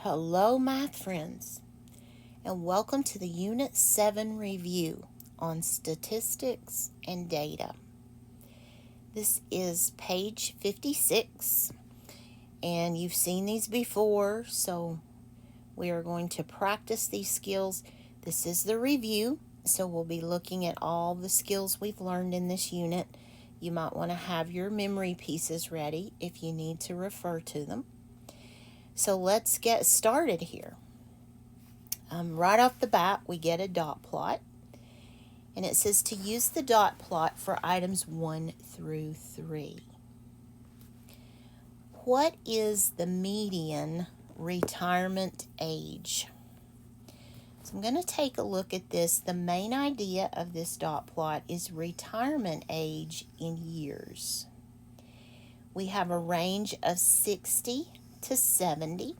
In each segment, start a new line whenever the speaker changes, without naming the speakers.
Hello, math friends, and welcome to the Unit 7 review on statistics and data. This is page 56, and you've seen these before, so we are going to practice these skills. This is the review, so we'll be looking at all the skills we've learned in this unit. You might want to have your memory pieces ready if you need to refer to them. So let's get started here. Right off the bat, we get a dot plot, and it says to use the dot plot for items 1 through 3. What is the median retirement age? So I'm going to take a look at this. The main idea of this dot plot is retirement age in years. We have a range of 60 to 70.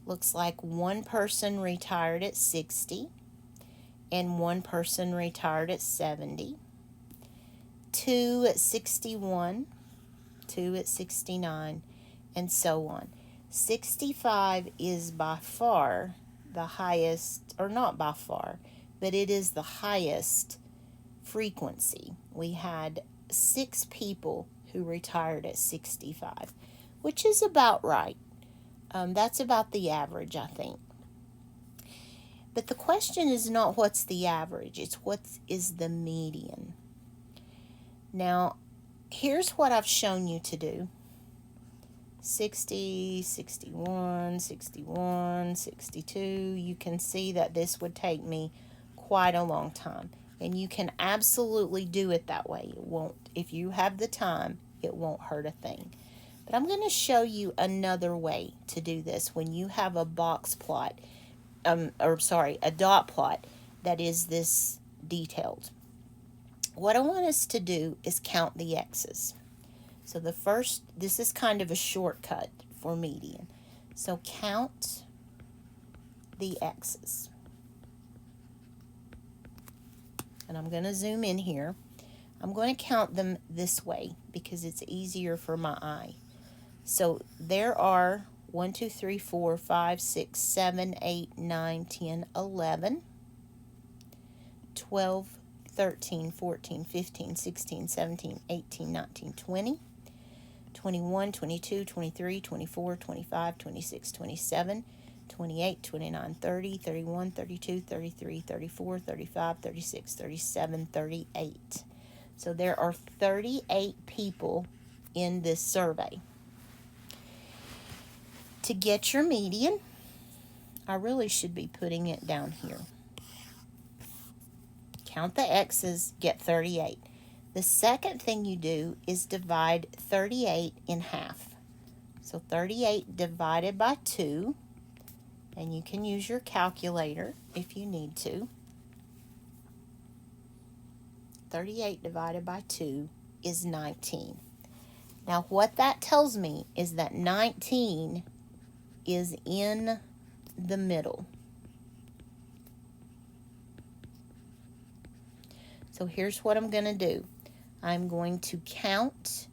Looks like one person retired at 60 and one person retired at 70. 2 at 61, 2 at 69, and so on. 65 is by far the highest, or not by far, but it is the highest frequency. We had 6 people who retired at 65, which is about right. That's about the average, I think. But the question is not what's the average, it's what is the median. Now, here's what I've shown you to do. 60, 61, 61, 62. You can see that this would take me quite a long time. And you can absolutely do it that way. It won't, if you have the time, it won't hurt a thing. But I'm going to show you another way to do this when you have a box plot, a dot plot that is this detailed. What I want us to do is count the x's. So this is kind of a shortcut for median. So count the x's. And I'm going to zoom in here. I'm going to count them this way because it's easier for my eye. So there are 1, 2, 3, 4, 5, 6, 7, 8, 9, 10, 11, 12, 13, 14, 15, 16, 17, 18, 19, 20, 21, 22, 23, 24, 25, 26, 27, 28, 29, 30, 31, 32, 33, 34, 35, 36, 37, 38. So there are 38 people in this survey. To get your median, I really should be putting it down here. Count the x's, get 38. The second thing you do is divide 38 in half. So 38 divided by 2, and you can use your calculator if you need to. 38 divided by 2 is 19. Now what that tells me is that 19 is in the middle. So here's what I'm going to do. I'm going to count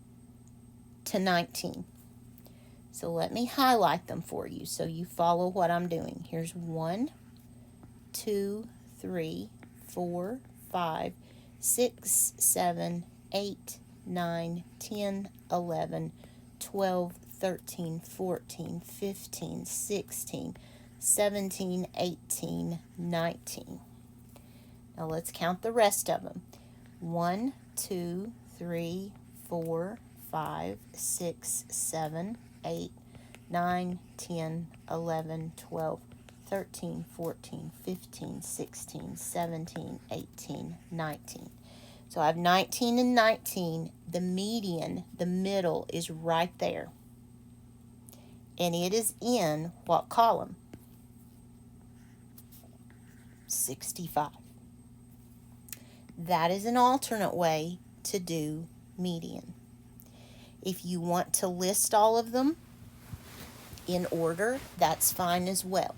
to 19. So let me highlight them for you so you follow what I'm doing. Here's 1, 2, 3, 4, 5, 6, 7, 8, 9, 10, 11, 12, 13, 14, 15, 16, 17, 18, 19. Now let's count the rest of them. 1, 2, 3, 4, 5, 6, 7, 8, 9, 10, 11, 12, 13, 14, 15, 16, 17, 18, 19. So I have 19 and 19. The median, the middle, is right there. And it is in what column? 65. That is an alternate way to do median. If you want to list all of them in order, that's fine as well.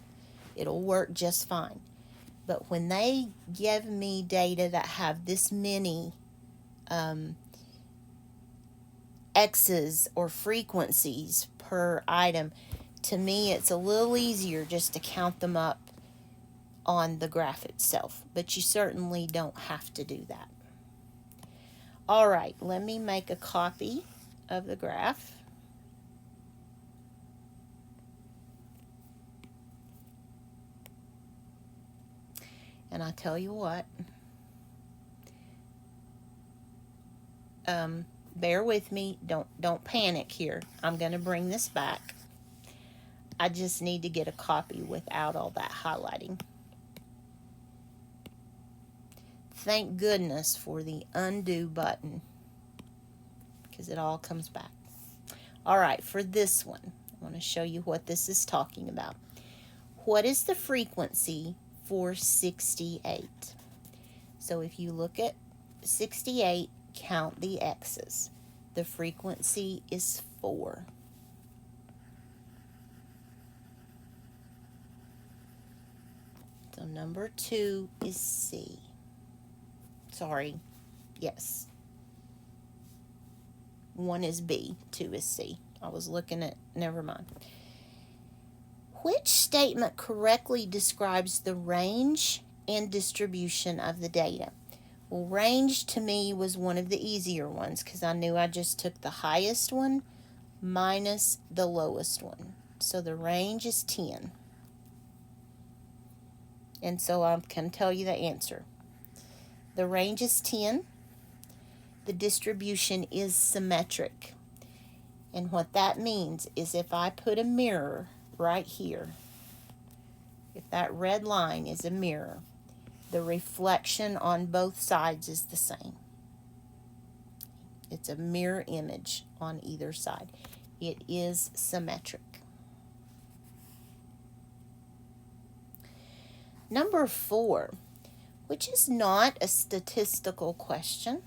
It'll work just fine. But when they give me data that have this many X's or frequencies per item, to me, it's a little easier just to count them up on the graph itself, but you certainly don't have to do that. All right, let me make a copy of the graph. And I tell you what, bear with me. Don't panic here. I'm going to bring this back. I just need to get a copy without all that highlighting. Thank goodness for the undo button, because it all comes back. All right, for this one, I want to show you what this is talking about. What is the frequency for 68? So if you look at 68, count the x's. The frequency is 4. So number 2 is C. Sorry, yes. 1 is B, 2 is C. I was looking at, never mind. Which statement correctly describes the range and distribution of the data? Well, range to me was one of the easier ones because I knew I just took the highest one minus the lowest one. So the range is 10. And so I can tell you the answer. The range is 10. The distribution is symmetric. And what that means is if I put a mirror right here, if that red line is a mirror, the reflection on both sides is the same. It's a mirror image on either side. It is symmetric. Number 4, which is not a statistical question.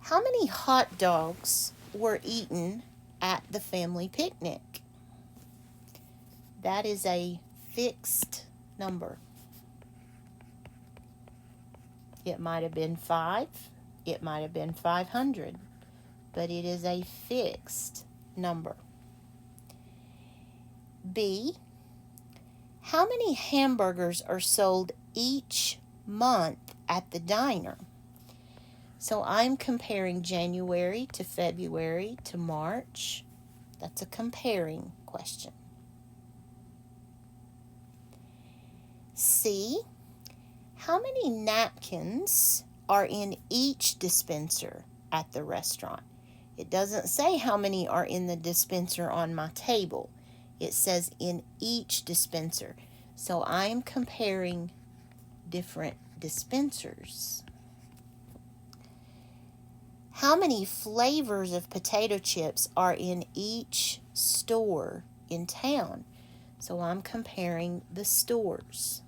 How many hot dogs were eaten at the family picnic? That is a fixed number. It might have been 5, it might have been 500, but it is a fixed number. B, how many hamburgers are sold each month at the diner? So I'm comparing January to February to March. That's a comparing question. C, how many napkins are in each dispenser at the restaurant? It doesn't say how many are in the dispenser on my table. It says in each dispenser. So I'm comparing different dispensers. How many flavors of potato chips are in each store in town? So I'm comparing the stores.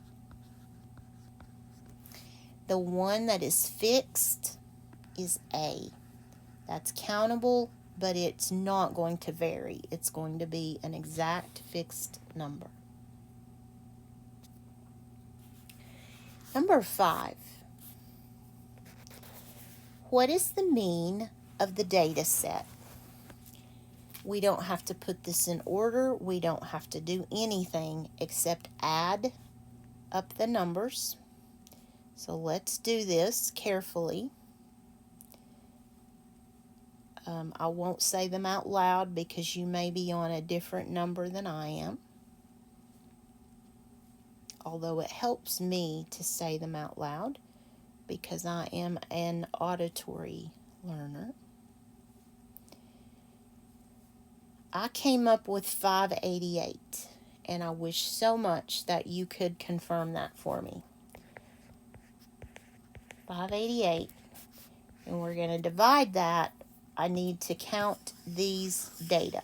The one that is fixed is A. That's countable, but it's not going to vary. It's going to be an exact fixed number. Number 5. What is the mean of the data set? We don't have to put this in order. We don't have to do anything except add up the numbers. So let's do this carefully. I won't say them out loud because you may be on a different number than I am. Although it helps me to say them out loud because I am an auditory learner. I came up with 588, and I wish so much that you could confirm that for me. 588, and we're going to divide that. I need to count these data.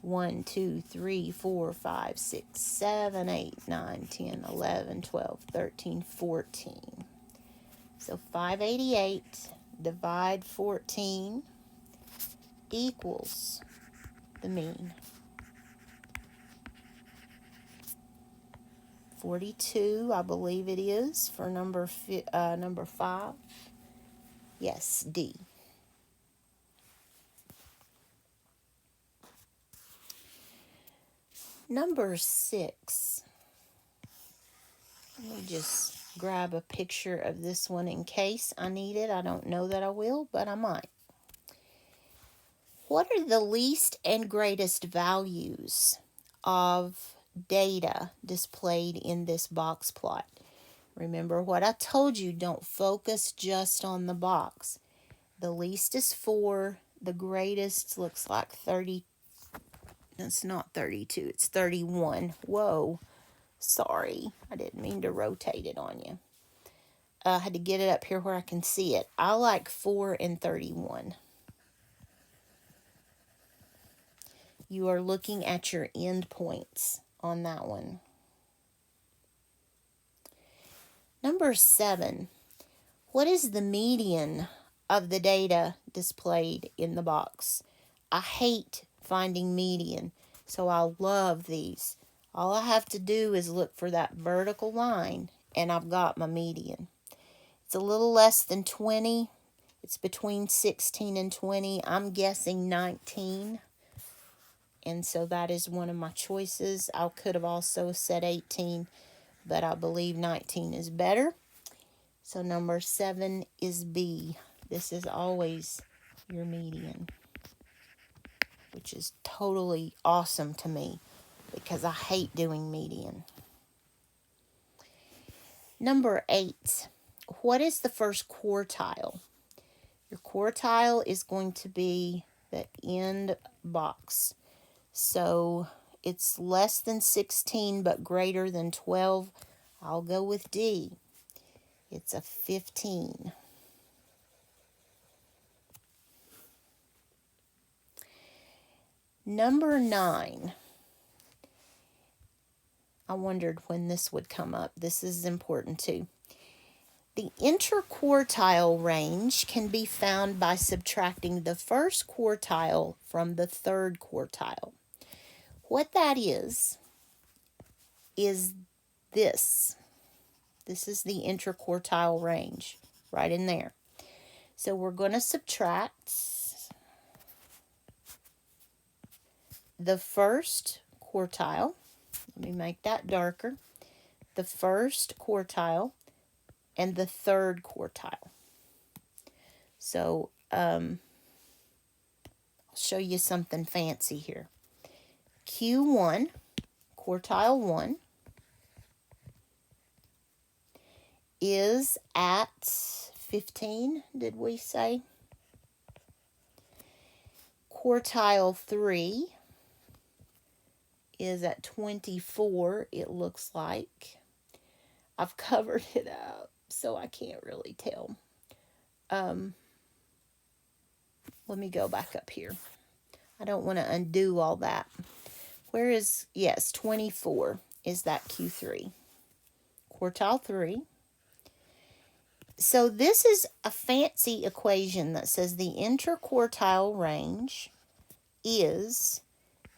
1, 2, 3, 4, 5, 6, 7, 8, 9, 10, 11, 12, 13, 14. So 588 divide 14 equals the mean. 42, I believe it is, for number 5. Yes, D. Number 6. Let me just grab a picture of this one in case I need it. I don't know that I will, but I might. What are the least and greatest values of data displayed in this box plot? Remember what I told you, don't focus just on the box. The least is 4, the greatest looks like 30. It's not 32, it's 31. Whoa, sorry, I didn't mean to rotate it on you. I had to get it up here where I can see it. I like 4 and 31. You are looking at your end points on that one. Number 7. What is the median of the data displayed in the box? I hate finding median, so I love these. All I have to do is look for that vertical line, and I've got my median. It's a little less than 20. It's between 16 and 20. I'm guessing 19. And so that is one of my choices. I could have also said 18, but I believe 19 is better. So number 7 is B. This is always your median, which is totally awesome to me because I hate doing median. Number 8. What is the first quartile? Your quartile is going to be the end box. So it's less than 16 but greater than 12. I'll go with D. It's a 15. Number 9. I wondered when this would come up. This is important too. The interquartile range can be found by subtracting the first quartile from the third quartile. What that is this. This is the interquartile range right in there. So we're going to subtract the first quartile. Let me make that darker. The first quartile and the third quartile. So I'll show you something fancy here. Q1, quartile 1, is at 15, did we say? Quartile 3 is at 24, it looks like. I've covered it up, so I can't really tell. Let me go back up here. I don't want to undo all that. Where is, yes, 24 is that Q3. Quartile 3. So this is a fancy equation that says the interquartile range is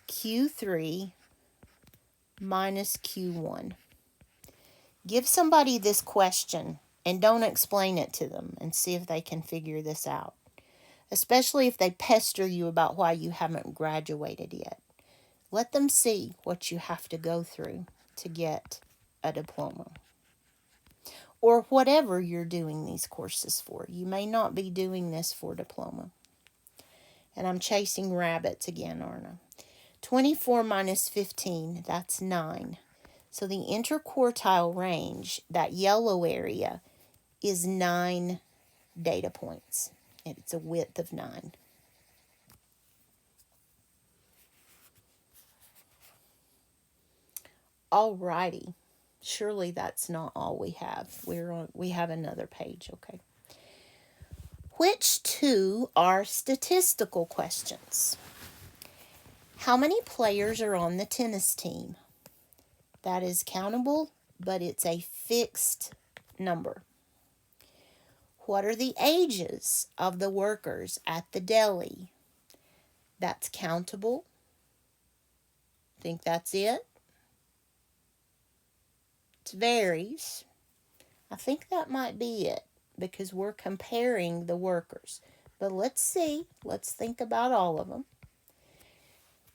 Q3 minus Q1. Give somebody this question and don't explain it to them and see if they can figure this out. Especially if they pester you about why you haven't graduated yet. Let them see what you have to go through to get a diploma. Or whatever you're doing these courses for. You may not be doing this for diploma. And I'm chasing rabbits again, aren't I? 24 minus 15, that's 9. So the interquartile range, that yellow area, is 9 data points. And it's a width of 9. Alrighty. Surely that's not all we have. We have another page, okay. Which 2 are statistical questions? How many players are on the tennis team? That is countable, but it's a fixed number. What are the ages of the workers at the deli? That's countable. Think that's it? It varies. I think that might be it because we're comparing the workers. But let's see. Let's think about all of them.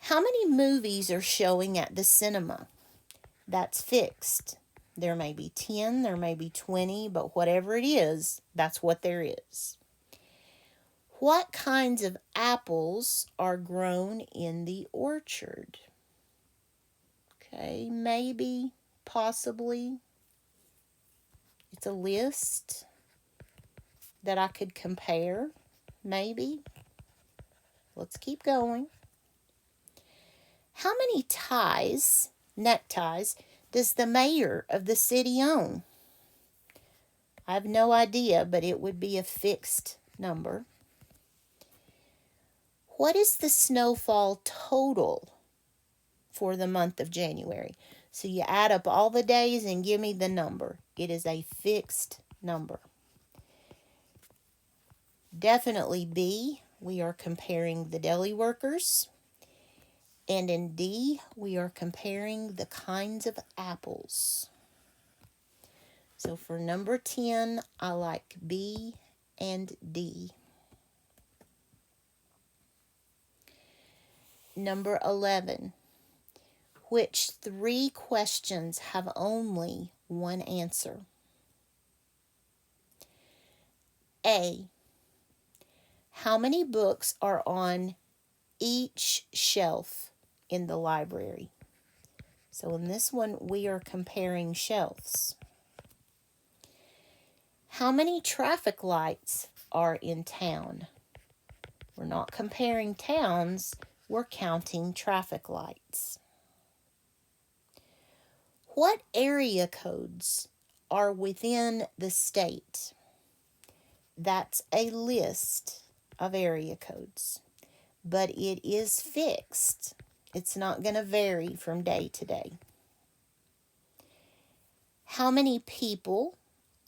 How many movies are showing at the cinema? That's fixed. There may be 10, there may be 20, but whatever it is, that's what there is. What kinds of apples are grown in the orchard? Okay, maybe, possibly. It's a list that I could compare, maybe. Let's keep going. How many ties, neckties, does the mayor of the city own? I have no idea, but it would be a fixed number. What is the snowfall total for the month of January? So you add up all the days and give me the number. It is a fixed number. Definitely B, we are comparing the deli workers. And in D, we are comparing the kinds of apples. So for number 10, I like B and D. Number 11, which 3 questions have only one answer? A, how many books are on each shelf in the library? So in this one, we are comparing shelves. How many traffic lights are in town? We're not comparing towns, we're counting traffic lights. What area codes are within the state? That's a list of area codes, but it is fixed. It's not going to vary from day to day. How many people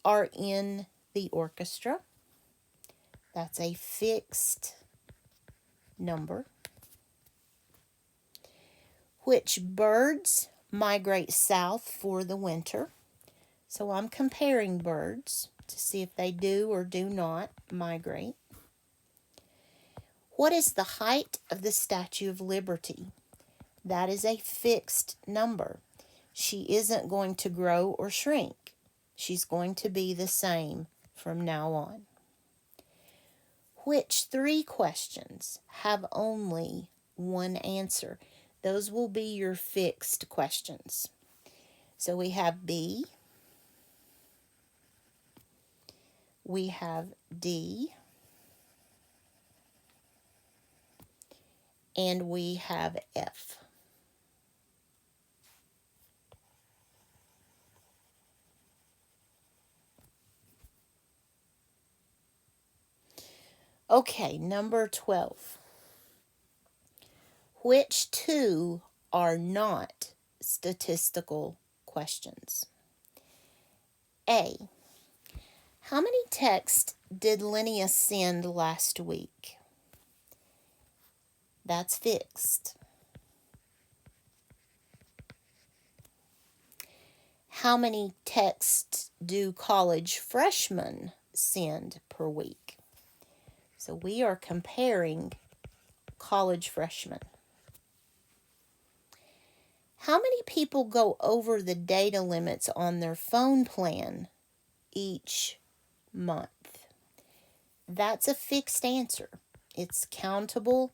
are in the orchestra? That's a fixed number. Which birds migrate south for the winter? So I'm comparing birds to see if they do or do not migrate. What is the height of the Statue of Liberty? That is a fixed number. She isn't going to grow or shrink. She's going to be the same from now on. Which 3 questions have only one answer? Those will be your fixed questions. So we have B, we have D, and we have F. Okay, number 12. Which 2 are not statistical questions? A, how many texts did Linnea send last week? That's fixed. How many texts do college freshmen send per week? So we are comparing college freshmen. How many people go over the data limits on their phone plan each month? That's a fixed answer. It's countable,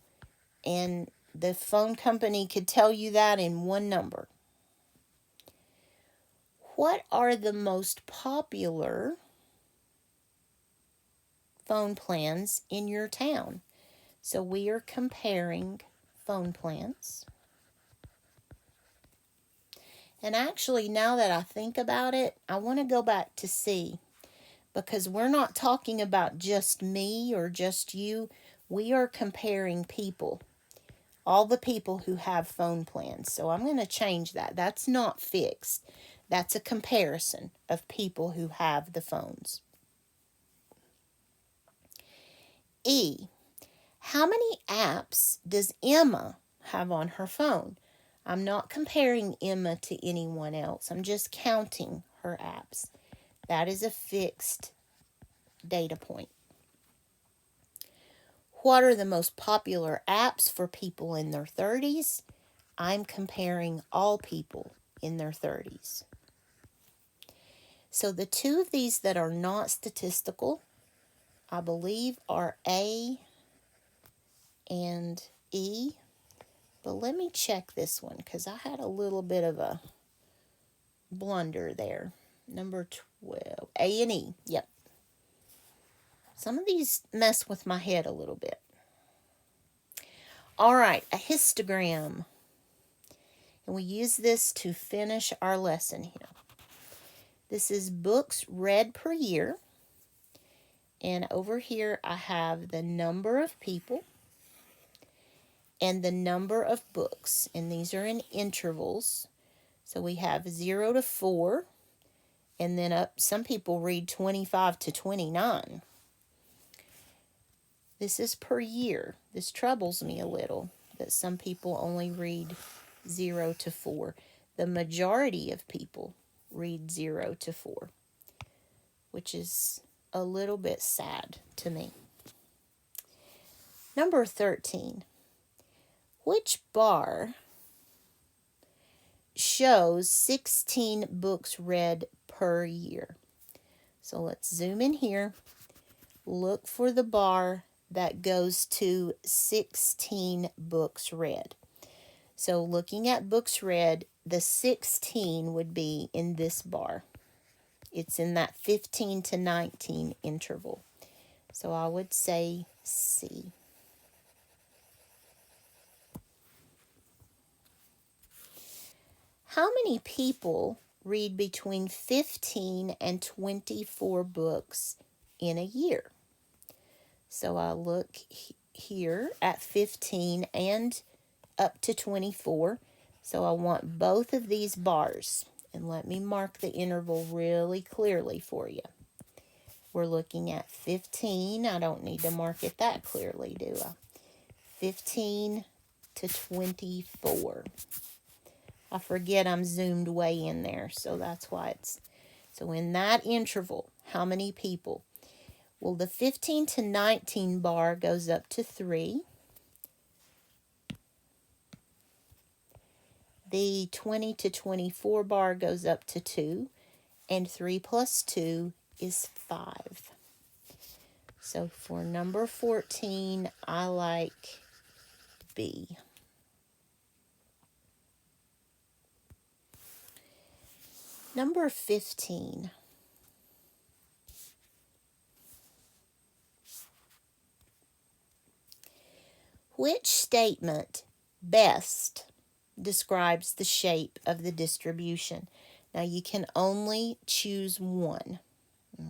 and the phone company could tell you that in one number. What are the most popular phone plans in your town? So we are comparing phone plans. And actually, now that I think about it, I want to go back to C, because we're not talking about just me or just you. We are comparing people, all the people who have phone plans. So I'm going to change that. That's not fixed. That's a comparison of people who have the phones. E, how many apps does Emma have on her phone? I'm not comparing Emma to anyone else. I'm just counting her apps. That is a fixed data point. What are the most popular apps for people in their 30s? I'm comparing all people in their 30s. So the two of these that are not statistical, I believe, are A and E. But let me check this one because I had a little bit of a blunder there. Number 12, A and E. Yep. Some of these mess with my head a little bit. All right, a histogram. And we use this to finish our lesson here. This is books read per year. And over here I have the number of people and the number of books. And these are in intervals. So we have 0 to 4. And then up, some people read 25 to 29. This is per year. This troubles me a little that some people only read 0 to 4. The majority of people read 0 to 4, which is a little bit sad to me. Number 13. Which bar shows 16 books read per year? So let's zoom in here. Look for the bar that goes to 16 books read. So looking at books read, the 16 would be in this bar. It's in that 15 to 19 interval. So I would say C. How many people read between 15 and 24 books in a year? So I look here at 15 and up to 24. So I want both of these bars. And let me mark the interval really clearly for you. We're looking at 15. I don't need to mark it that clearly, do I? 15 to 24. I forget I'm zoomed way in there, so that's why it's... So in that interval, how many people? Well, the 15 to 19 bar goes up to 3. The 20 to 24 bar goes up to 2. And 3 plus 2 is 5. So for number 14, I like B. Number 15. Which statement best describes the shape of the distribution? Now you can only choose one.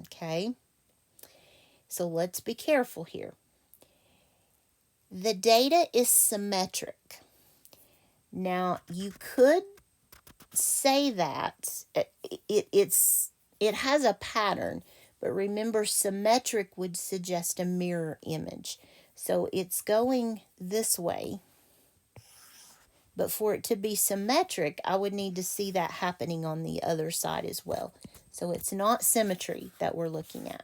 Okay? So let's be careful here. The data is symmetric. Now you could say that it has a pattern, but remember symmetric would suggest a mirror image. So it's going this way. But for it to be symmetric, I would need to see that happening on the other side as well. So it's not symmetry that we're looking at.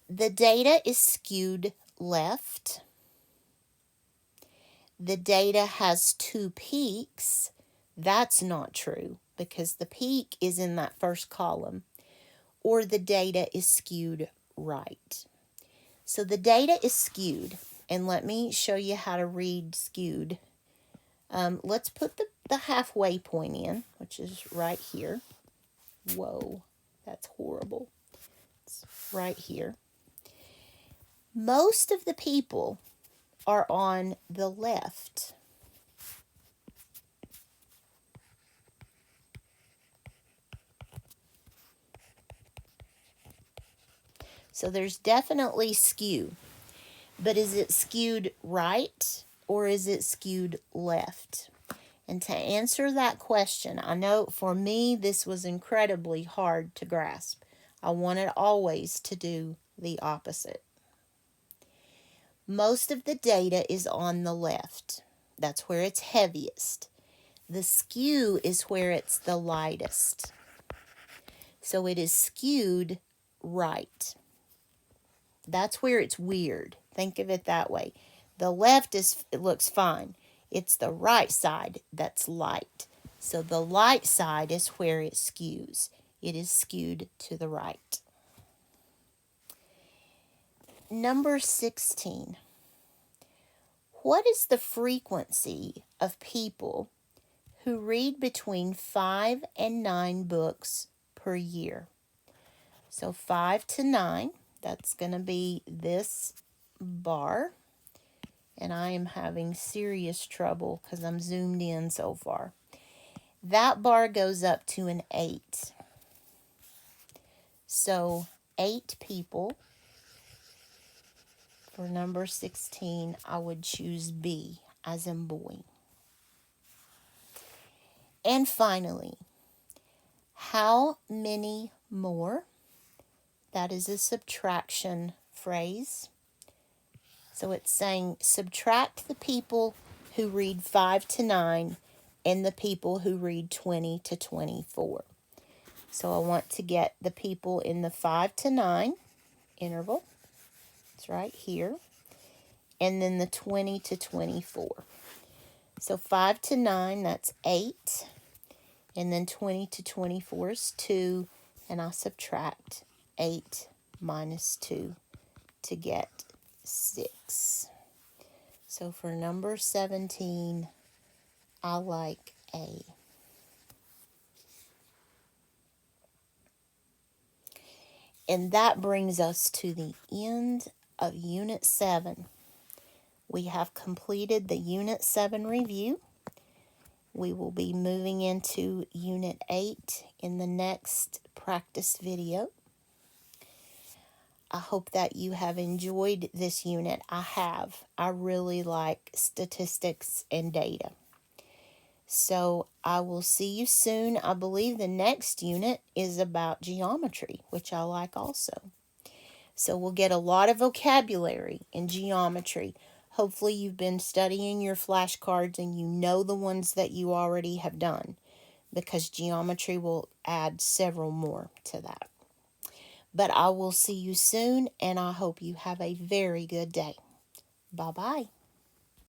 The data is skewed left. The data has 2 peaks. That's not true because the peak is in that first column. Or the data is skewed right. So the data is skewed. And let me show you how to read skewed. Let's put the halfway point in, which is right here. Whoa, that's horrible. It's right here. Most of the people are on the left. So there's definitely skew. But is it skewed right or is it skewed left? And to answer that question, I know for me this was incredibly hard to grasp. I wanted always to do the opposite. Most of the data is on the left. That's where it's heaviest. The skew is where it's the lightest. So it is skewed right. That's where it's weird. Think of it that way. The left it looks fine. It's the right side that's light. So the light side is where it skews. It is skewed to the right. Number 16. What is the frequency of people who read between 5 and 9 books per year? So 5 to 9, that's going to be this bar. And I am having serious trouble because I'm zoomed in so far. That bar goes up to an 8. So 8 people. For number 16, I would choose B, as in boy. And finally, how many more? That is a subtraction phrase. So it's saying subtract the people who read 5 to 9 and the people who read 20 to 24. So I want to get the people in the 5 to 9 interval. It's right here. And then the 20 to 24. So 5 to 9, that's 8. And then 20 to 24 is 2. And I'll subtract 8 minus 2 to get 6. So for number 17, I like A. And that brings us to the end of Unit 7. We have completed the Unit 7 review. We will be moving into Unit 8 in the next practice video. I hope that you have enjoyed this unit. I have. I really like statistics and data. So I will see you soon. I believe the next unit is about geometry, which I like also. So we'll get a lot of vocabulary in geometry. Hopefully you've been studying your flashcards and you know the ones that you already have done, because geometry will add several more to that. But I will see you soon, and I hope you have a very good day. Bye-bye.